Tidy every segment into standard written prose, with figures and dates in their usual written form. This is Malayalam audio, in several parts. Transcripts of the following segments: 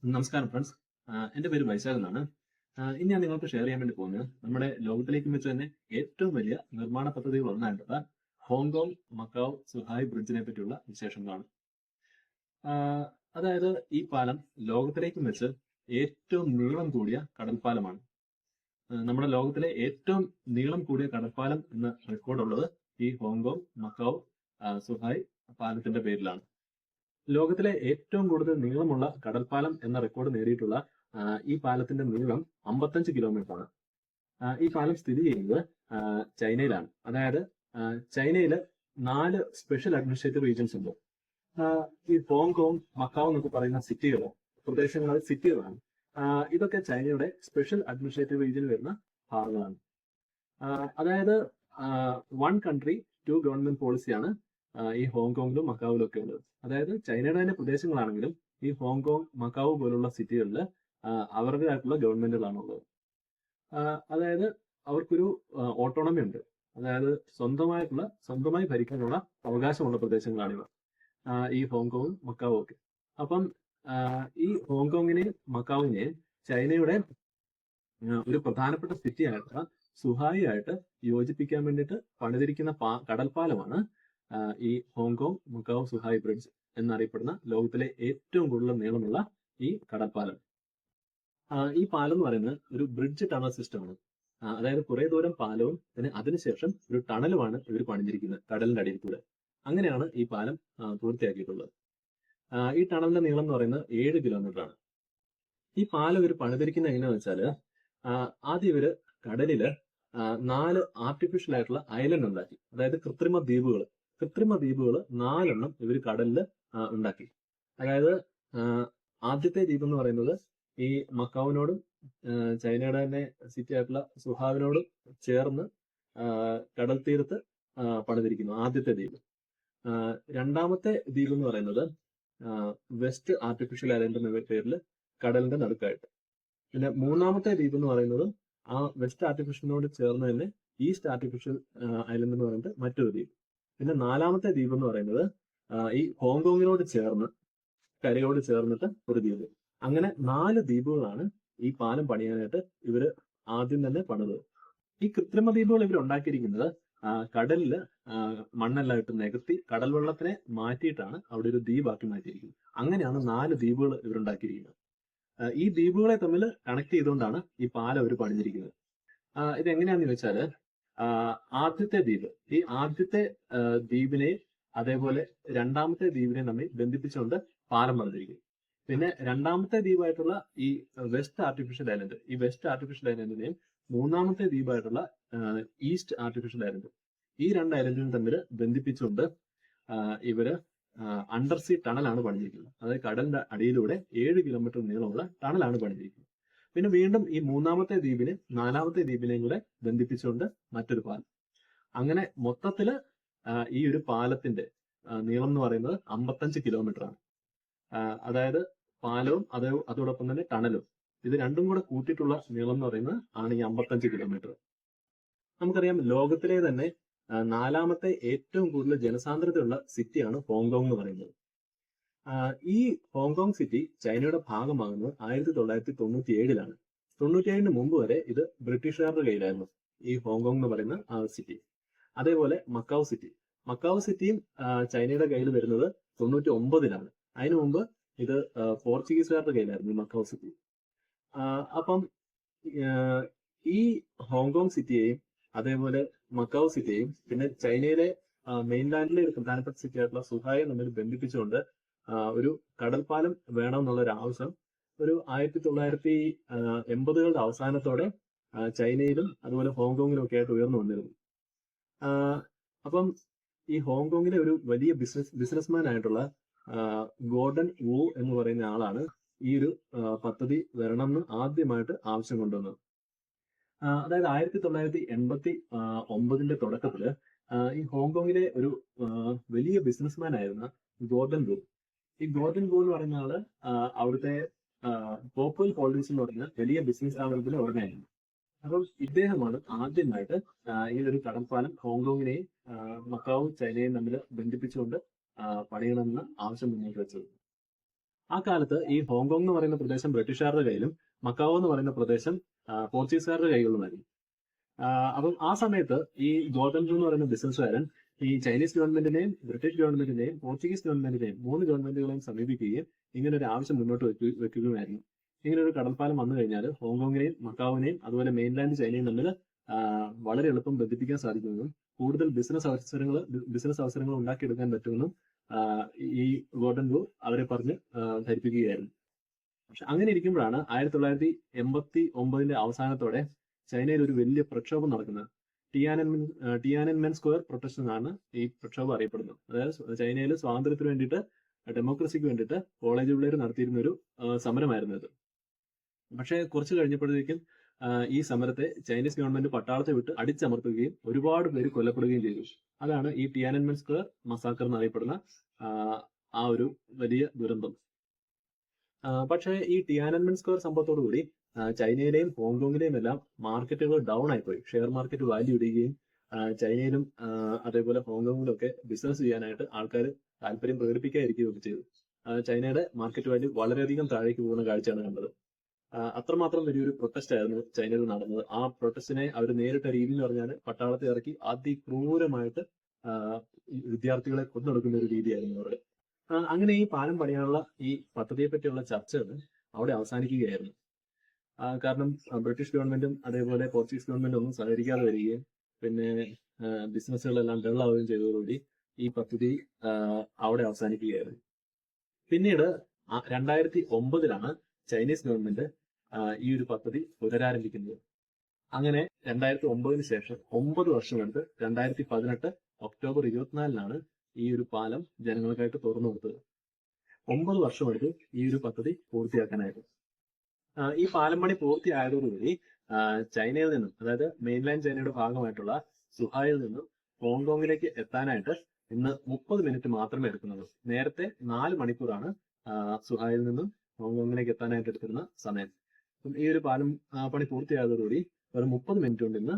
നമസ്കാരം ഫ്രണ്ട്സ്. എൻ്റെ പേര് വൈശാഖ് എന്നാണ്. ഇനി ഞാൻ നിങ്ങൾക്ക് ഷെയർ ചെയ്യാൻ വേണ്ടി പോകുന്നത് നമ്മുടെ ലോകത്തിലേക്ക് വെച്ച് തന്നെ ഏറ്റവും വലിയ നിർമ്മാണ പദ്ധതികൾ ഒന്നായിട്ടുള്ള ഹോങ്കോങ് മക്കാവ് സുഹായ് ബ്രിഡ്ജിനെ പറ്റിയുള്ള വിശേഷങ്ങളാണ്. ആഹ് അതായത് ഈ പാലം ലോകത്തിലേക്കും വെച്ച് ഏറ്റവും നീളം കൂടിയ കടൽപ്പാലമാണ്. നമ്മുടെ ലോകത്തിലെ ഏറ്റവും നീളം കൂടിയ കടൽപ്പാലം എന്ന റെക്കോർഡുള്ളത് ഈ ഹോങ്കോങ് മക്കാവ് സുഹായ് പാലത്തിന്റെ പേരിലാണ്. ലോകത്തിലെ ഏറ്റവും കൂടുതൽ നീളമുള്ള കടൽപ്പാലം എന്ന റെക്കോർഡ് നേടിയിട്ടുള്ള ഈ പാലത്തിന്റെ നീളം 55 കിലോമീറ്റർ ആണ്. ഈ പാലം സ്ഥിതി ചെയ്യുന്നത് ചൈനയിലാണ്. അതായത് ചൈനയിൽ 4 സ്പെഷ്യൽ അഡ്മിനിസ്ട്രേറ്റീവ് റീജൻസ് ഉണ്ട്. ഈ ഹോങ്കോങ് മക്കാവ് എന്നൊക്കെ പറയുന്ന സിറ്റികളാണ്. ഇതൊക്കെ ചൈനയുടെ സ്പെഷ്യൽ അഡ്മിനിസ്ട്രേറ്റീവ് റീജിയനിൽ വരുന്ന ഭാഗങ്ങളാണ്. അതായത് വൺ കൺട്രി ടു ഗവൺമെന്റ് പോളിസിയാണ് ഈ ഹോങ്കോങ്ങിലും മക്കാവിലും ഒക്കെ ഉള്ളത്. അതായത് ചൈനയുടെ തന്നെ പ്രദേശങ്ങളാണെങ്കിലും ഈ ഹോങ്കോങ് മക്കാവ് പോലുള്ള സിറ്റികളിൽ അവരുടേതായിട്ടുള്ള ഗവൺമെന്റുകളാണ് ഉള്ളത്. അതായത് അവർക്കൊരു ഓട്ടോണമി ഉണ്ട്. അതായത് സ്വന്തമായി ഭരിക്കാനുള്ള അവകാശമുള്ള പ്രദേശങ്ങളാണിവ, ഈ ഹോങ്കോങ്ങും മക്കാവും ഒക്കെ. അപ്പം ഈ ഹോങ്കോങ്ങിനെയും മക്കാവിനെയും ചൈനയുടെ ഒരു പ്രധാനപ്പെട്ട സിറ്റി ആയിട്ടുള്ള സുഹായി ആയിട്ട് യോജിപ്പിക്കാൻ വേണ്ടിയിട്ട് പണിതിരിക്കുന്ന കടൽപ്പാലമാണ് ഈ ഹോങ്കോങ് മക്കാവ് സുഹായ് ബ്രിഡ്ജ് എന്നറിയപ്പെടുന്ന ലോകത്തിലെ ഏറ്റവും കൂടുതൽ നീളമുള്ള ഈ കടൽപ്പാലം. ഈ പാലം എന്ന് പറയുന്നത് ഒരു ബ്രിഡ്ജ് ടണൽ സിസ്റ്റമാണ്. അതായത് കുറെ ദൂരം പാലവും പിന്നെ അതിനുശേഷം ഒരു ടണലുമാണ് ഇവർ പണിഞ്ഞിരിക്കുന്നത് കടലിന്റെ അടിയിൽ കൂടെ. അങ്ങനെയാണ് ഈ പാലം പൂർത്തിയാക്കിയിട്ടുള്ളത്. ഈ ടണലിന്റെ നീളം എന്ന് പറയുന്നത് 7 കിലോമീറ്റർ ആണ്. ഈ പാലം ഇവർ പണിതിരിക്കുന്നത് എങ്ങനെയാണെന്ന് വെച്ചാല് ആദ്യം ഇവര് കടലില് 4 ആർട്ടിഫിഷ്യൽ ആയിട്ടുള്ള ഐലൻഡ് ഉണ്ടാക്കി. അതായത് കൃത്രിമ ദ്വീപുകൾ 4 ഇവർ കടലിൽ ഉണ്ടാക്കി. അതായത് ആദ്യത്തെ ദ്വീപ് എന്ന് പറയുന്നത് ഈ മക്കാവിനോടും ചൈനയുടെ തന്നെ സിറ്റി ആയിട്ടുള്ള സുഹാവിനോടും ചേർന്ന് കടൽ തീരത്ത് പണിതിരിക്കുന്നു ആദ്യത്തെ ദ്വീപ്. രണ്ടാമത്തെ ദ്വീപ് എന്ന് പറയുന്നത് വെസ്റ്റ് ആർട്ടിഫിഷ്യൽ ഐലൻഡ് എന്ന പേരിൽ കടലിന്റെ നടുക്കായിട്ട്. പിന്നെ മൂന്നാമത്തെ ദ്വീപ് എന്ന് പറയുന്നത് ആ വെസ്റ്റ് ആർട്ടിഫിഷ്യലിനോട് ചേർന്ന് തന്നെ ഈസ്റ്റ് ആർട്ടിഫിഷ്യൽ ഐലൻഡ് എന്ന് പറയുന്നത് മറ്റൊരു ദ്വീപ്. പിന്നെ നാലാമത്തെ ദ്വീപ് എന്ന് പറയുന്നത് ഈ ഹോങ്കോങ്ങിനോട് ചേർന്ന് കരയോട് ചേർന്നിട്ട് ഒരു ദ്വീപ്. അങ്ങനെ 4 ദ്വീപുകളാണ് ഈ പാലം പണിയാനായിട്ട് ഇവര് ആദ്യം തന്നെ പണിത്. ഈ കൃത്രിമ ദ്വീപുകൾ ഇവർ ഉണ്ടാക്കിയിരിക്കുന്നത് കടലില് മണ്ണെല്ലാം ഇട്ട് നികത്തി കടൽ വെള്ളത്തിനെ മാറ്റിയിട്ടാണ് അവിടെ ഒരു ദ്വീപാക്കി മാറ്റിയിരിക്കുന്നത്. അങ്ങനെയാണ് 4 ദ്വീപുകൾ ഇവരുണ്ടാക്കിയിരിക്കുന്നത്. ഈ ദ്വീപുകളെ തമ്മിൽ കണക്ട് ചെയ്തുകൊണ്ടാണ് ഈ പാലം അവർ പണിതിരിക്കുന്നത്. ഇതെങ്ങനെയാന്ന് ചോദിച്ചാല് ഈ ആദ്യത്തെ ദ്വീപിനെ അതേപോലെ രണ്ടാമത്തെ ദ്വീപിനെ തമ്മിൽ ബന്ധിപ്പിച്ചുകൊണ്ട് പാലം പണിതിരിക്കും. പിന്നെ രണ്ടാമത്തെ ദ്വീപായിട്ടുള്ള ഈ വെസ്റ്റ് ആർട്ടിഫിഷ്യൽ ഐലൻഡിനെയും മൂന്നാമത്തെ ദ്വീപായിട്ടുള്ള ഈസ്റ്റ് ആർട്ടിഫിഷ്യൽ ഐലൻഡ്, ഈ 2 ഐലൻഡിനും തമ്മിൽ ബന്ധിപ്പിച്ചുകൊണ്ട് ഇവര് അണ്ടർസീ ടണലാണ് പണിതിരിക്കുന്നത്. അതായത് കടലിന്റെ അടിയിലൂടെ 7 കിലോമീറ്റർ നീളമുള്ള ടണലാണ് പണിതിരിക്കുന്നത്. പിന്നെ വീണ്ടും ഈ മൂന്നാമത്തെ ദ്വീപിനെ 4ാമത്തെ ദ്വീപിനെയും കൂടെ ബന്ധിപ്പിച്ചുകൊണ്ട് മറ്റൊരു പാലം. അങ്ങനെ മൊത്തത്തില് ഈ ഒരു പാലത്തിന്റെ നീളം എന്ന് പറയുന്നത് 55 കിലോമീറ്റർ ആണ്. അതായത് പാലവും അതോടൊപ്പം തന്നെ ടണലും ഇത് രണ്ടും കൂടെ കൂട്ടിയിട്ടുള്ള നീളം എന്ന് പറയുന്നത് ആണ് ഈ 55 കിലോമീറ്റർ. നമുക്കറിയാം ലോകത്തിലെ തന്നെ 4ാമത്തെ ഏറ്റവും കൂടുതൽ ജനസാന്ദ്രതയുള്ള സിറ്റിയാണ് ഹോങ്കോങ് എന്ന് പറയുന്നത്. ഈ ഹോങ്കോങ് സിറ്റി ചൈനയുടെ ഭാഗമാകുന്നത് 1997-ലാണ്. 97-ന് മുമ്പ് വരെ ഇത് ബ്രിട്ടീഷുകാരുടെ കയ്യിലായിരുന്നു ഈ ഹോങ്കോങ് എന്ന് പറയുന്ന സിറ്റി. അതേപോലെ മക്കാവ് സിറ്റിയും ചൈനയുടെ കയ്യിൽ വരുന്നത് 99-ലാണ്. അതിനു മുമ്പ് ഇത് പോർച്ചുഗീസുകാരുടെ കയ്യിലായിരുന്നു ഈ മക്കാവ് സിറ്റി. അപ്പം ഈ ഹോങ്കോങ് സിറ്റിയെയും അതേപോലെ മക്കാവ് സിറ്റിയെയും പിന്നെ ചൈനയിലെ മെയിൻലാൻഡിലെ ഒരു പ്രധാനപ്പെട്ട സിറ്റി ആയിട്ടുള്ള സുഹായെ തമ്മിൽ ബന്ധിപ്പിച്ചുകൊണ്ട് ഒരു കടൽപ്പാലം വേണമെന്നുള്ള ഒരു ആവശ്യം ഒരു 1980-കളുടെ അവസാനത്തോടെ ചൈനയിലും അതുപോലെ ഹോങ്കോങ്ങിലും ഒക്കെ ആയിട്ട് ഉയർന്നു വന്നിരുന്നു. അപ്പം ഈ ഹോങ്കോങ്ങിലെ ഒരു വലിയ ബിസിനസ്മാൻ ആയിട്ടുള്ള ഗോർഡൻ വൂ എന്ന് പറയുന്ന ആളാണ് ഈ ഒരു പദ്ധതി വരണമെന്ന് ആദ്യമായിട്ട് ആവശ്യം കൊണ്ടുവന്നത്. അതായത് 1989-ന്റെ തുടക്കത്തില് ഈ ഹോങ്കോങ്ങിലെ ഒരു വലിയ ബിസിനസ്മാൻ ആയിരുന്ന ഗോർഡൻ വൂ. ഈ ഗോർഡൻ വൂ എന്ന് പറയുന്ന ആള് അവിടുത്തെ പോപ്പുലർ ഹോൾഡിങ്സ് എന്ന് പറയുന്ന വലിയ ബിസിനസ് സ്ഥാപനത്തിന് ഉടമയായിരുന്നു. അപ്പം ഇദ്ദേഹമാണ് ആദ്യമായിട്ട് ഈ ഒരു കടൽപ്പാലം ഹോങ്കോങ്ങിനെയും മക്കാവും ചൈനയും തമ്മിൽ ബന്ധിപ്പിച്ചുകൊണ്ട് പണിയണമെന്ന് ആവശ്യം മുന്നോട്ട് വെച്ചത്. ആ കാലത്ത് ഈ ഹോങ്കോങ് എന്ന് പറയുന്ന പ്രദേശം ബ്രിട്ടീഷുകാരുടെ കയ്യിലും മക്കാവോ എന്ന് പറയുന്ന പ്രദേശം പോർച്ചുഗീസുകാരുടെ കൈകളിലുമായിരുന്നു. അപ്പം ആ സമയത്ത് ഈ ഗോർഡൻ ബ്ലൂ എന്ന് പറയുന്ന ബിസിനസ്സുകാരൻ ഈ ചൈനീസ് ഗവൺമെന്റിനെയും ബ്രിട്ടീഷ് ഗവൺമെന്റിനെയും പോർച്ചുഗീസ് ഗവൺമെന്റിനെയും 3 ഗവൺമെന്റുകളെയും സമീപിക്കുകയും ഇങ്ങനെ ഒരു ആവശ്യം മുന്നോട്ട് വെക്കുകയുമായിരുന്നു. ഇങ്ങനെ ഒരു കടൽപ്പാലം വന്നു കഴിഞ്ഞാൽ ഹോങ്കോങ്ങിനെയും മക്കാവിനെയും അതുപോലെ മെയിൻലാൻഡ് ചൈനയും തമ്മിൽ വളരെ എളുപ്പം ബന്ധിപ്പിക്കാൻ സാധിക്കുമെന്നും കൂടുതൽ ബിസിനസ് അവസരങ്ങൾ ഉണ്ടാക്കിയെടുക്കാൻ പറ്റുമെന്നും ഈ ഗോർഡൻ ബ്ലൂ അവരെ പറഞ്ഞ് ധരിപ്പിക്കുകയായിരുന്നു. പക്ഷെ അങ്ങനെ ഇരിക്കുമ്പോഴാണ് 1989 അവസാനത്തോടെ ചൈനയിൽ ഒരു വലിയ പ്രക്ഷോഭം നടക്കുന്നത്. ടിയാനൻമെൻ സ്ക്വയർ പ്രൊട്ടസ്റ്റ് എന്നാണ് ഈ പ്രക്ഷോഭം അറിയപ്പെടുന്നത്. അതായത് ചൈനയിൽ സ്വാതന്ത്ര്യത്തിന് വേണ്ടിയിട്ട്, ഡെമോക്രസിക്ക് വേണ്ടിയിട്ട് കോളേജ് പിള്ളേർ നടത്തിയിരുന്ന ഒരു സമരമായിരുന്നു ഇത്. പക്ഷെ കുറച്ച് കഴിഞ്ഞപ്പോഴത്തേക്കും ഈ സമരത്തെ ചൈനീസ് ഗവൺമെന്റ് പട്ടാളത്തെ വിട്ട് അടിച്ചമർത്തുകയും ഒരുപാട് പേര് കൊല്ലപ്പെടുകയും ചെയ്തു. അതാണ് ഈ ടിയാനൻമെൻ സ്ക്വയർ മസാക്കർ എന്നറിയപ്പെടുന്ന ആ ഒരു വലിയ ദുരന്തം. പക്ഷേ ഈ ടിയാനൻമെൻ സ്ക്വയർ സംഭവത്തോടുകൂടി ചൈനയിലെയും ഹോങ്കോങ്ങിലെയും എല്ലാം മാർക്കറ്റുകൾ ഡൗൺ ആയിപ്പോയി. ഷെയർ മാർക്കറ്റ് വാല്യൂ ഇടുകയും ചൈനയിലും അതേപോലെ ഹോങ്കോങ്ങിലും ഒക്കെ ബിസിനസ് ചെയ്യാനായിട്ട് ആൾക്കാർ താല്പര്യം പ്രകടിപ്പിക്കാതിരിക്കുകയൊക്കെ ചെയ്തു. ചൈനയുടെ മാർക്കറ്റ് വാല്യൂ വളരെയധികം താഴേക്ക് പോകുന്ന കാഴ്ചയാണ് കണ്ടത്. അത്രമാത്രം വലിയൊരു പ്രൊട്ടസ്റ്റ് ആയിരുന്നു ചൈനയിൽ നടന്നത്. ആ പ്രൊട്ടസ്റ്റിനെ അവർ നേരിട്ട രീതി എന്ന് പറഞ്ഞാൽ പട്ടാളത്തെ ഇറക്കി അതിക്രൂരമായിട്ട് വിദ്യാർത്ഥികളെ കൊന്നൊടുക്കുന്ന ഒരു രീതിയായിരുന്നു അവരുടെ. അങ്ങനെ ഈ പാലം പണിയാനുള്ള ഈ പദ്ധതിയെ പറ്റിയുള്ള ചർച്ചകൾ അവിടെ അവസാനിക്കുകയായിരുന്നു. കാരണം ബ്രിട്ടീഷ് ഗവൺമെന്റും അതേപോലെ പോർച്ചുഗീസ് ഗവൺമെന്റും ഒന്നും സഹകരിക്കാതെ വരികയും പിന്നെ ബിസിനസ്സുകളെല്ലാം ഡള്ളാവുകയും ചെയ്തതോടുകൂടി ഈ പദ്ധതി അവിടെ അവസാനിക്കുകയായിരുന്നു. പിന്നീട് 2009 ചൈനീസ് ഗവൺമെന്റ് ഈ ഒരു പദ്ധതി പുനരാരംഭിക്കുന്നത്. അങ്ങനെ 2009 ശേഷം 9 വർഷമെടുത്ത് 2018 ഒക്ടോബർ 24 ഈ ഒരു പാലം ജനങ്ങൾക്കായിട്ട് തുറന്നു കൊടുത്തത്. 9 വർഷമെടുത്ത് ഈ ഒരു പദ്ധതി പൂർത്തിയാക്കാനായിട്ട്. ഈ പാലം പണി പൂർത്തിയായതോടുകൂടി ചൈനയിൽ നിന്നും, അതായത് മെയിൻലാൻഡ് ചൈനയുടെ ഭാഗമായിട്ടുള്ള സുഹായിൽ നിന്നും ഹോങ്കോങ്ങിലേക്ക് എത്താനായിട്ട് ഇന്ന് 30 മിനിറ്റ് മാത്രമേ എടുക്കുന്നുള്ളൂ. നേരത്തെ 4 മണിക്കൂറാണ് സുഹായിൽ നിന്നും ഹോങ്കോങ്ങിലേക്ക് എത്താനായിട്ട് എടുത്തിരുന്ന സമയം. ഈ ഒരു പാലം പണി പൂർത്തിയായതോടുകൂടി വെറും 30 മിനിറ്റ് കൊണ്ട് ഇന്ന്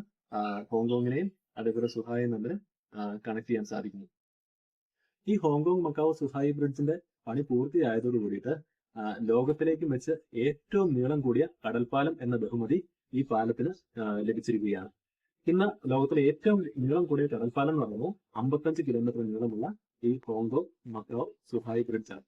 ഹോങ്കോങ്ങിനെയും അതേപോലെ സുഹായും തമ്മിൽ കണക്ട് ചെയ്യാൻ സാധിക്കുന്നു. ഈ ഹോങ്കോങ് മക്കാവോ സുഹായി ബ്രിഡ്ജിന്റെ പണി പൂർത്തിയായതോട് കൂടിയിട്ട് ലോകത്തിലേക്കും വെച്ച് ഏറ്റവും നീളം കൂടിയ കടൽപ്പാലം എന്ന ബഹുമതി ഈ പാലത്തിന് ലഭിച്ചിരിക്കുകയാണ്. ഇന്ന് ലോകത്തിലെ ഏറ്റവും നീളം കൂടിയ കടൽപ്പാലം എന്ന് പറയുന്നത് 55 കിലോമീറ്റർ നീളമുള്ള ഈ ഹോങ്കോങ് മക്കാവോ സുഹായി ബ്രിഡ്ജാണ്.